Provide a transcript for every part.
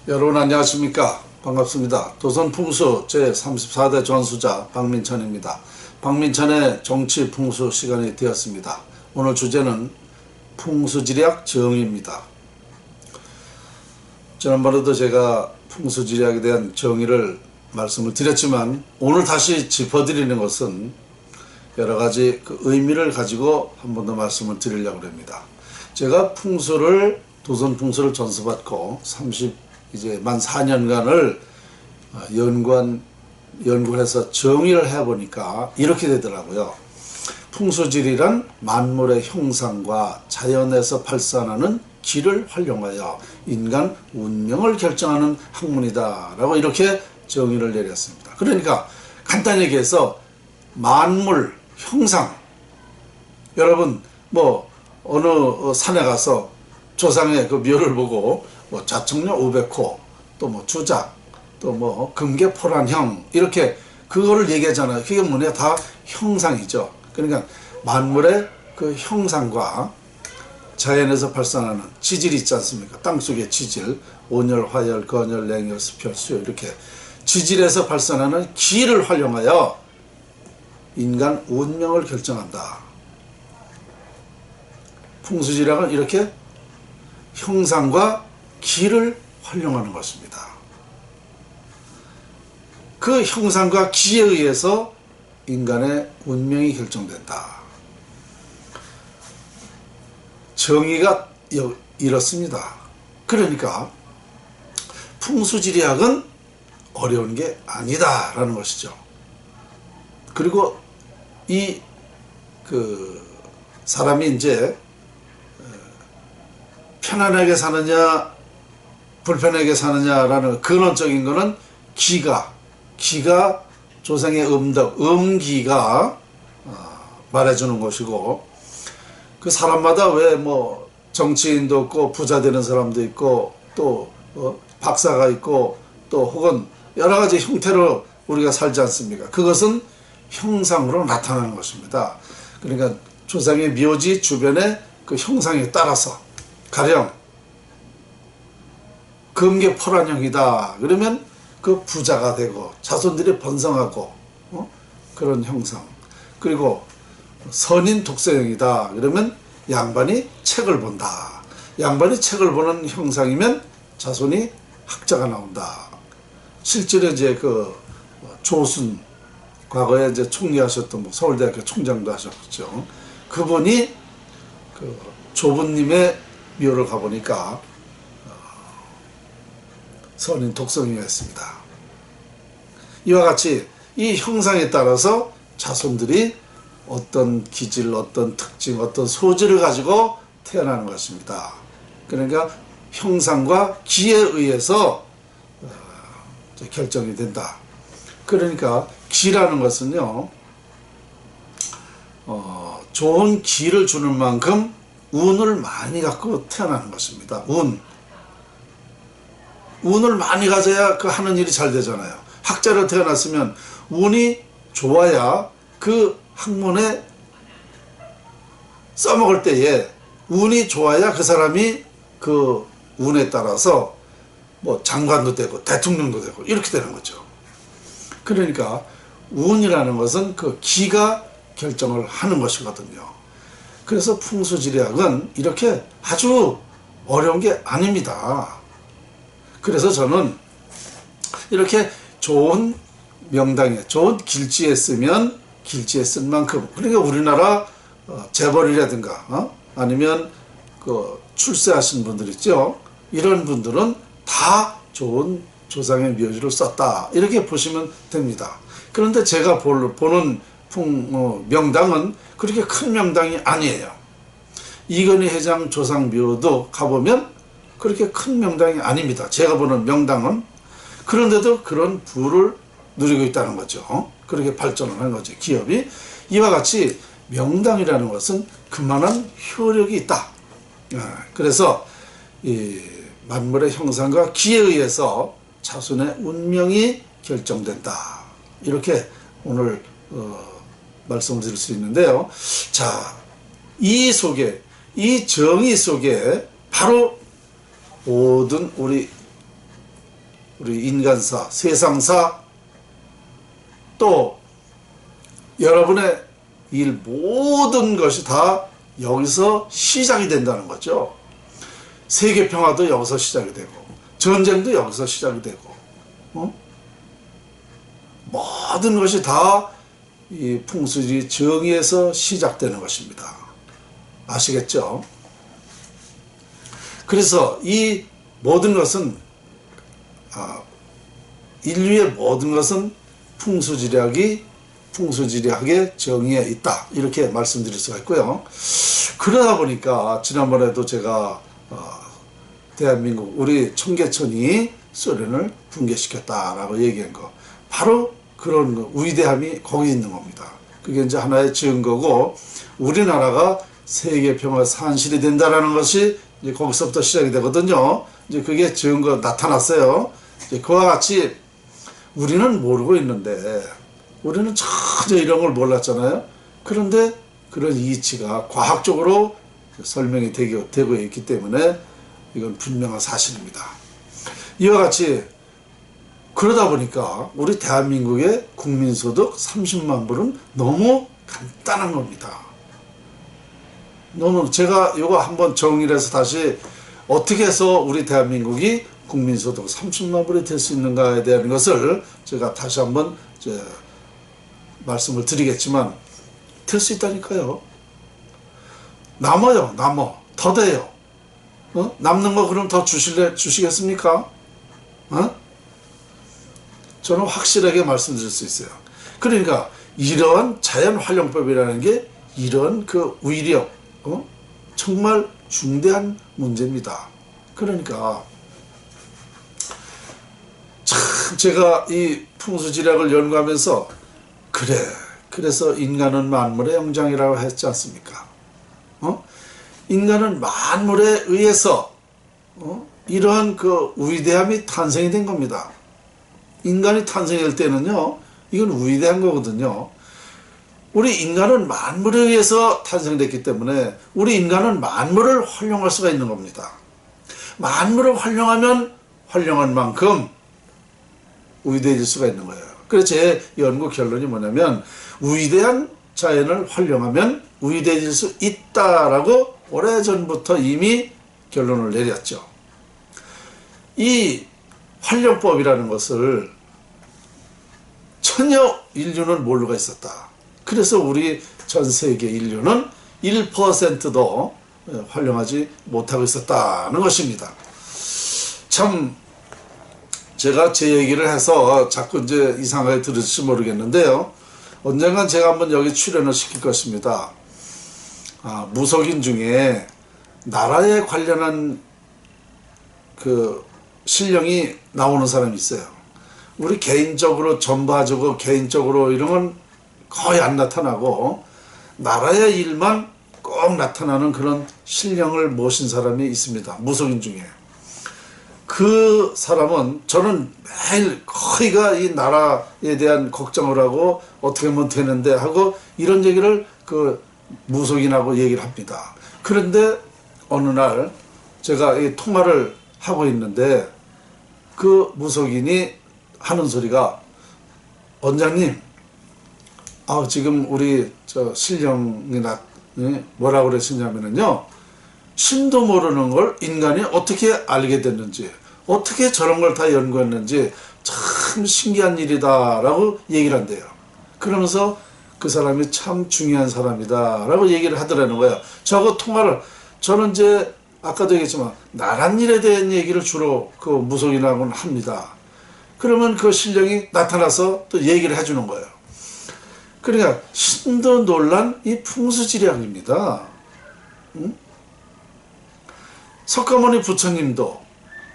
여러분 안녕하십니까? 반갑습니다. 조선풍수 제34대 전수자 박민천입니다. 박민천의 정치 풍수 시간이 되었습니다. 오늘 주제는 풍수지리학 정의입니다. 지난번에도 제가 풍수지리학에 대한 정의를 말씀을 드렸지만 오늘 다시 짚어드리는 것은 여러가지 그 의미를 가지고 한 번 더 말씀을 드리려고 합니다. 제가 조선풍수를 전수받고 이제 만 4년간을 연구를 해서 정의를 해보니까 이렇게 되더라고요. 풍수지리란 만물의 형상과 자연에서 발산하는 기를 활용하여 인간 운명을 결정하는 학문이다 라고 이렇게 정의를 내렸습니다. 그러니까 간단히 얘기해서 만물, 형상, 여러분 어느 산에 가서 조상의 그 묘를 보고 자청료 500호, 또 주작, 또 금계포란형 이렇게 그거를 얘기하잖아요. 그게 뭐냐? 다 형상이죠. 그러니까 만물의 그 형상과 자연에서 발산하는 지질이 있지 않습니까? 땅속의 지질, 온열, 화열, 건열, 냉열, 습열, 수요 이렇게 지질에서 발산하는 기를 활용하여 인간 운명을 결정한다. 풍수지리학은 이렇게 형상과 기를 활용하는 것입니다. 그 형상과 기에 의해서 인간의 운명이 결정된다. 정의가 이렇습니다. 그러니까 풍수지리학은 어려운 게 아니다라는 것이죠. 그리고 사람이 이제 편안하게 사느냐 불편하게 사느냐라는 근원적인 거는 기가 조상의 음덕, 음기가 말해주는 것이고, 그 사람마다 왜 정치인도 있고 부자 되는 사람도 있고 또 박사가 있고 또 혹은 여러 가지 형태로 우리가 살지 않습니까? 그것은 형상으로 나타나는 것입니다. 그러니까 조상의 묘지 주변의 그 형상에 따라서 가령 금계포란형이다 그러면 그 부자가 되고 자손들이 번성하고 그런 형상. 그리고 선인 독서형이다 그러면 양반이 책을 본다. 양반이 책을 보는 형상이면 자손이 학자가 나온다. 실제로 이제 조순 과거에 이제 총리하셨던 서울대학교 총장도 하셨죠. 그분이 조부님의 묘를 가보니까 선인 독성이었습니다. 이와 같이 이 형상에 따라서 자손들이 어떤 기질, 어떤 특징, 어떤 소질을 가지고 태어나는 것입니다. 그러니까 형상과 기에 의해서 결정이 된다. 그러니까 기라는 것은요, 좋은 기를 주는 만큼 운을 많이 갖고 태어나는 것입니다. 운을 많이 가져야 하는 일이 잘 되잖아요. 학자로 태어났으면 운이 좋아야 그 학문에 써먹을 때에 운이 좋아야 그 사람이 그 운에 따라서 장관도 되고 대통령도 되고 이렇게 되는 거죠. 그러니까 운이라는 것은 그 기가 결정을 하는 것이거든요. 그래서 풍수지리학은 이렇게 아주 어려운 게 아닙니다. 그래서 저는 이렇게 좋은 명당에 좋은 길지에 쓰면 길지에 쓴 만큼, 그러니까 우리나라 재벌이라든가 아니면 출세하신 분들 있죠. 이런 분들은 다 좋은 조상의 묘지를 썼다 이렇게 보시면 됩니다. 그런데 제가 보는 명당은 그렇게 큰 명당이 아니에요. 이건희 회장 조상묘도 가보면 그렇게 큰 명당이 아닙니다. 제가 보는 명당은. 그런데도 그런 부를 누리고 있다는 거죠. 그렇게 발전을 한 거죠, 기업이. 이와 같이 명당이라는 것은 그만한 효력이 있다. 그래서 이 만물의 형상과 기에 의해서 자손의 운명이 결정된다. 이렇게 오늘 말씀을 드릴 수 있는데요. 자, 이 정의 속에 바로 모든 우리 우리 인간사, 세상사, 또 여러분의 일 모든 것이 다 여기서 시작이 된다는 거죠. 세계 평화도 여기서 시작이 되고, 전쟁도 여기서 시작이 되고, 모든 것이 다 이 풍수지리 정의에서 시작되는 것입니다. 아시겠죠? 그래서 이 모든 것은 인류의 모든 것은 풍수지리학의 정의에 있다, 이렇게 말씀드릴 수가 있고요. 그러다 보니까 지난번에도 제가 대한민국 우리 청계천이 소련을 붕괴시켰다라고 얘기한 거, 바로 그런 위대함이 거기 있는 겁니다. 그게 이제 하나의 증거고, 우리나라가 세계 평화 산실이 된다라는 것이 이제 거기서부터 시작이 되거든요. 이제 그게 증거 나타났어요. 이제 그와 같이 우리는 모르고 있는데, 우리는 전혀 이런 걸 몰랐잖아요. 그런데 그런 이치가 과학적으로 설명이 되고 있기 때문에 이건 분명한 사실입니다. 이와 같이 그러다 보니까 우리 대한민국의 국민소득 30만 불은 너무 간단한 겁니다. 너무, 제가 이거 한번 정리를 해서 다시 어떻게 해서 우리 대한민국이 국민소득 30만 불이 될 수 있는가에 대한 것을 제가 다시 한번 말씀을 드리겠지만, 될 수 있다니까요. 남아요. 더 돼요. 남는 거 그럼 더 주시겠습니까? 저는 확실하게 말씀드릴 수 있어요. 그러니까 이러한 자연활용법이라는 게 이런 그 위력, 정말 중대한 문제입니다. 그러니까 참 제가 이 풍수지리학을 연구하면서 그래서 인간은 만물의 영장이라고 했지 않습니까? 인간은 만물에 의해서 이러한 그 위대함이 탄생이 된 겁니다. 인간이 탄생할 때는요, 이건 위대한 거거든요. 우리 인간은 만물에 의해서 탄생됐기 때문에 우리 인간은 만물을 활용할 수가 있는 겁니다. 만물을 활용하면 활용한 만큼 위대해질 수가 있는 거예요. 그래서 제 연구 결론이 뭐냐면, 위대한 자연을 활용하면 위대해질 수 있다라고 오래전부터 이미 결론을 내렸죠. 이 활용법이라는 것을 전혀 인류는 모르고 있었다. 그래서 우리 전 세계 인류는 1%도 활용하지 못하고 있었다는 것입니다. 참 제가 제 얘기를 해서 자꾸 이제 이상하게 들을지 모르겠는데요. 언젠간 제가 한번 여기 출연을 시킬 것입니다. 무속인 중에 나라에 관련한 그 신령이 나오는 사람이 있어요. 우리 개인적으로, 전파적으로, 개인적으로 이런 건 거의 안 나타나고 나라의 일만 꼭 나타나는 그런 신령을 모신 사람이 있습니다. 무속인 중에. 그 사람은, 저는 매일 거의가 이 나라에 대한 걱정을 하고 어떻게 하면 되는데 하고 이런 얘기를 그 무속인하고 얘기를 합니다. 그런데 어느 날 제가 이 통화를 하고 있는데 그 무속인이 하는 소리가, 원장님, 지금 우리 신령이 뭐라고 그러시냐면요, 신도 모르는 걸 인간이 어떻게 알게 됐는지, 어떻게 저런 걸 다 연구했는지 참 신기한 일이다 라고 얘기를 한대요. 그러면서 그 사람이 참 중요한 사람이다 라고 얘기를 하더라는 거예요. 저거 통화를, 저는 이제 아까도 얘기했지만 나란 일에 대한 얘기를 주로 그 무속인하고는 합니다. 그러면 그 신령이 나타나서 또 얘기를 해주는 거예요. 그러니까 신도 놀란 이 풍수지리학입니다. 석가모니 부처님도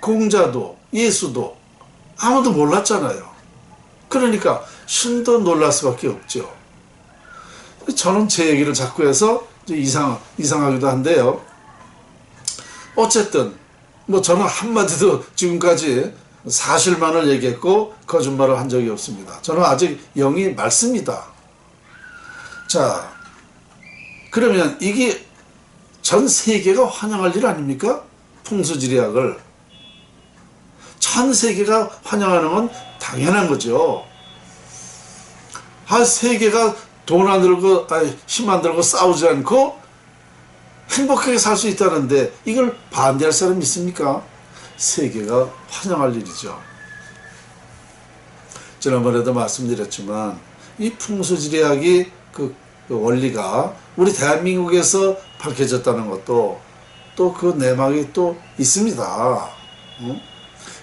공자도 예수도 아무도 몰랐잖아요. 그러니까 신도 놀랄 수밖에 없죠. 저는 제 얘기를 자꾸 해서 이상하기도 한데요. 어쨌든 뭐 저는 한마디도 지금까지 사실만을 얘기했고 거짓말을 한 적이 없습니다. 저는 아직 영이 맑습니다. 자, 그러면 이게 전 세계가 환영할 일 아닙니까? 풍수지리학을. 전 세계가 환영하는 건 당연한 거죠. 세계가 돈 안 들고 힘 안 들고 싸우지 않고 행복하게 살 수 있다는데 이걸 반대할 사람이 있습니까? 세계가 환영할 일이죠. 지난번에도 말씀드렸지만 이 풍수지리학이 그 원리가 우리 대한민국에서 밝혀졌다는 것도 또 그 내막이 또 있습니다.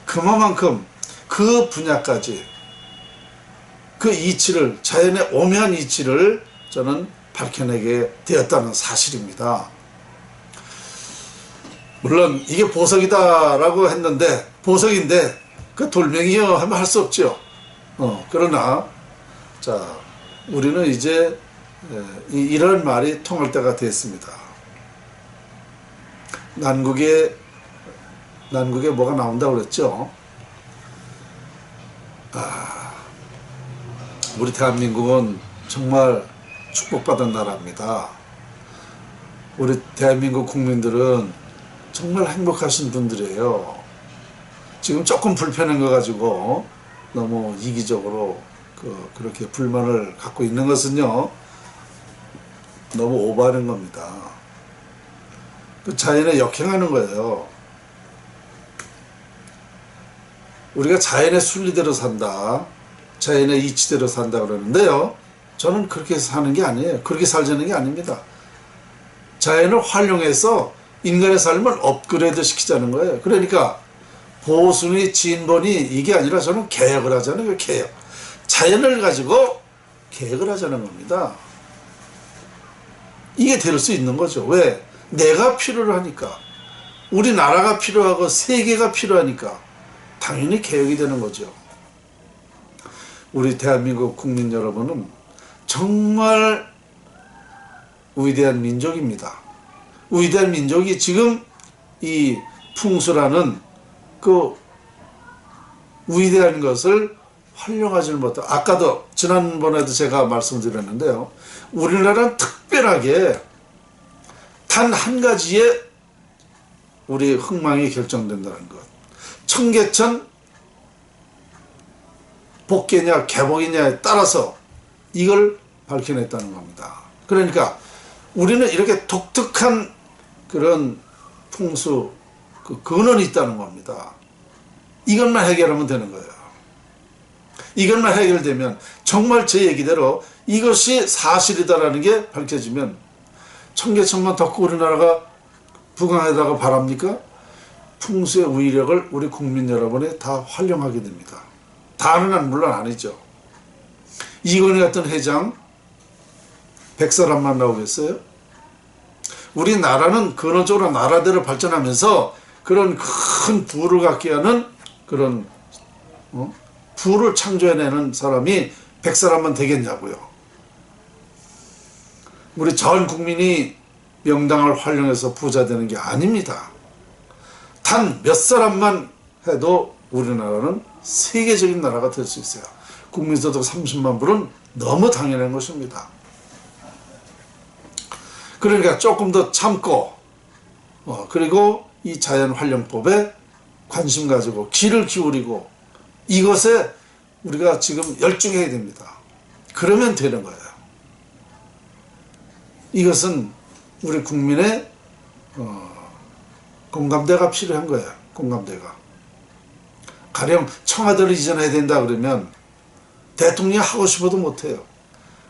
그만큼 그 분야까지 그 이치를, 자연의 오묘한 이치를 저는 밝혀내게 되었다는 사실입니다. 물론 이게 보석이다라고 했는데, 보석인데 그 돌멩이요 하면 할 수 없죠. 그러나 자, 우리는 이제 이런 말이 통할 때가 됐습니다. 난국에 뭐가 나온다고 그랬죠. 우리 대한민국은 정말 축복받은 나라입니다. 우리 대한민국 국민들은 정말 행복하신 분들이에요. 지금 조금 불편한 거 가지고 너무 이기적으로 그렇게 불만을 갖고 있는 것은요, 너무 오버하는 겁니다. 그 자연에 역행하는 거예요. 우리가 자연의 순리대로 산다, 자연의 이치대로 산다 그러는데요, 저는 그렇게 사는 게 아니에요. 그렇게 살자는 게 아닙니다. 자연을 활용해서 인간의 삶을 업그레이드 시키자는 거예요. 그러니까 보수니 진보니 이게 아니라 저는 개혁을 하자는 거예요. 개혁. 자연을 가지고 개혁을 하자는 겁니다. 이게 될 수 있는 거죠. 왜? 내가 필요로 하니까, 우리나라가 필요하고 세계가 필요하니까 당연히 개혁이 되는 거죠. 우리 대한민국 국민 여러분은 정말 위대한 민족입니다. 위대한 민족이 지금 이 풍수라는 그 위대한 것을 활용하지 못하고, 아까도 지난번에도 제가 말씀드렸는데요, 우리나라는 특별하게 단 한 가지의 우리 흥망이 결정된다는 것, 청계천 복개냐 개복이냐에 따라서 이걸 밝혀냈다는 겁니다. 그러니까 우리는 이렇게 독특한 그런 풍수 그 근원이 있다는 겁니다. 이것만 해결하면 되는 거예요. 이것만 해결되면 정말 제 얘기대로 이것이 사실이다라는 게 밝혀지면 청계천만 덮고 우리나라가 부강하다가 바랍니까? 풍수의 위력을 우리 국민 여러분이 다 활용하게 됩니다. 다는 한 물론 아니죠. 이건희 같은 회장 100사람만 나오겠어요? 우리나라는 근원적으로 나라대로 발전하면서 그런 큰 부를 갖게 하는 그런 부를 창조해내는 사람이 100사람만 되겠냐고요. 우리 전 국민이 명당을 활용해서 부자 되는 게 아닙니다. 단 몇 사람만 해도 우리나라는 세계적인 나라가 될 수 있어요. 국민소득 30만 불은 너무 당연한 것입니다. 그러니까 조금 더 참고 그리고 이 자연활용법에 관심 가지고 귀를 기울이고 이것에 우리가 지금 열중해야 됩니다. 그러면 되는 거예요. 이것은 우리 국민의 공감대가 필요한 거예요. 공감대가. 가령 청와대를 이전해야 된다 그러면 대통령이 하고 싶어도 못해요.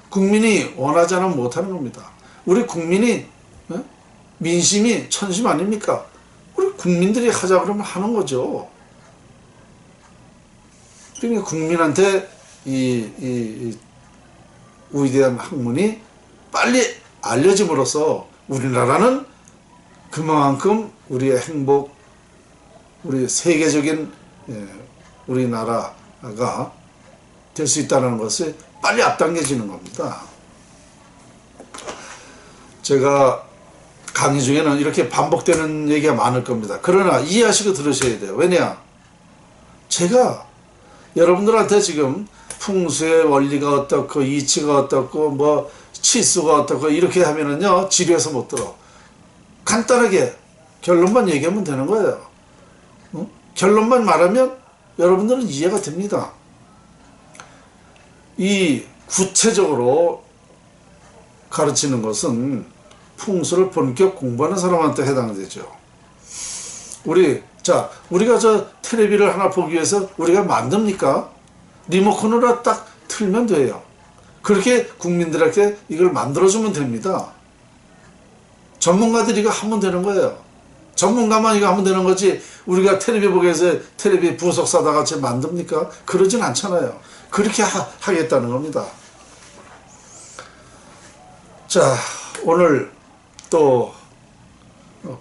국민이 원하지 않으면 못하는 겁니다. 우리 국민이 민심이 천심 아닙니까? 우리 국민들이 하자 그러면 하는 거죠. 그러니까 국민한테 이 위대한 학문이 빨리 알려짐으로써 우리나라는 그만큼 우리의 행복, 우리 세계적인 우리나라가 될 수 있다는 것을 빨리 앞당겨지는 겁니다. 제가 강의 중에는 이렇게 반복되는 얘기가 많을 겁니다. 그러나 이해하시고 들으셔야 돼요. 왜냐? 제가 여러분들한테 지금 풍수의 원리가 어떻고 이치가 어떻고 뭐 치수가 어떻고 이렇게 하면은요 지루해서 못 들어. 간단하게 결론만 얘기하면 되는 거예요. 결론만 말하면 여러분들은 이해가 됩니다. 이 구체적으로 가르치는 것은 풍수를 본격 공부하는 사람한테 해당되죠. 우리가 저 텔레비를 하나 보기 위해서 우리가 만듭니까? 리모컨으로 딱 틀면 돼요. 그렇게 국민들에게 이걸 만들어주면 됩니다. 전문가들이 이거 하면 되는 거예요. 전문가만 이거 하면 되는 거지, 우리가 텔레비 보기 위해서 텔레비 부속사다 같이 만듭니까? 그러진 않잖아요. 그렇게 하겠다는 겁니다. 자, 오늘 또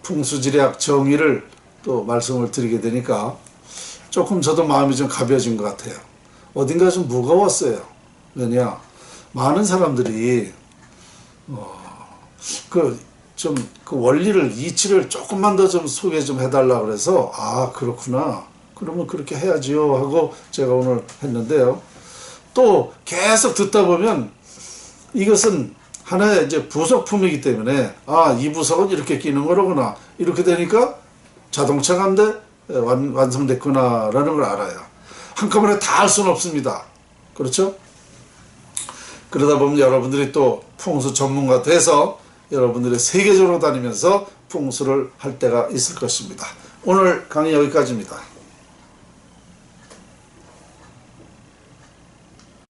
풍수지리학 정의를 또 말씀을 드리게 되니까 조금 저도 마음이 좀 가벼워진 것 같아요. 어딘가 좀 무거웠어요. 왜냐, 많은 사람들이 그 원리를, 이치를 조금만 더 좀 소개 좀 해달라 그래서, 아, 그렇구나, 그러면 그렇게 해야지요 하고 제가 오늘 했는데요. 또 계속 듣다 보면 이것은 하나의 이제 부속품이기 때문에, 아, 이 부속은 이렇게 끼는 거로구나, 이렇게 되니까 자동차가 한 대 완성됐구나 라는 걸 알아요. 한꺼번에 다 할 수는 없습니다. 그렇죠? 그러다 보면 여러분들이 또 풍수 전문가 돼서 여러분들이 세계적으로 다니면서 풍수를 할 때가 있을 것입니다. 오늘 강의 여기까지입니다.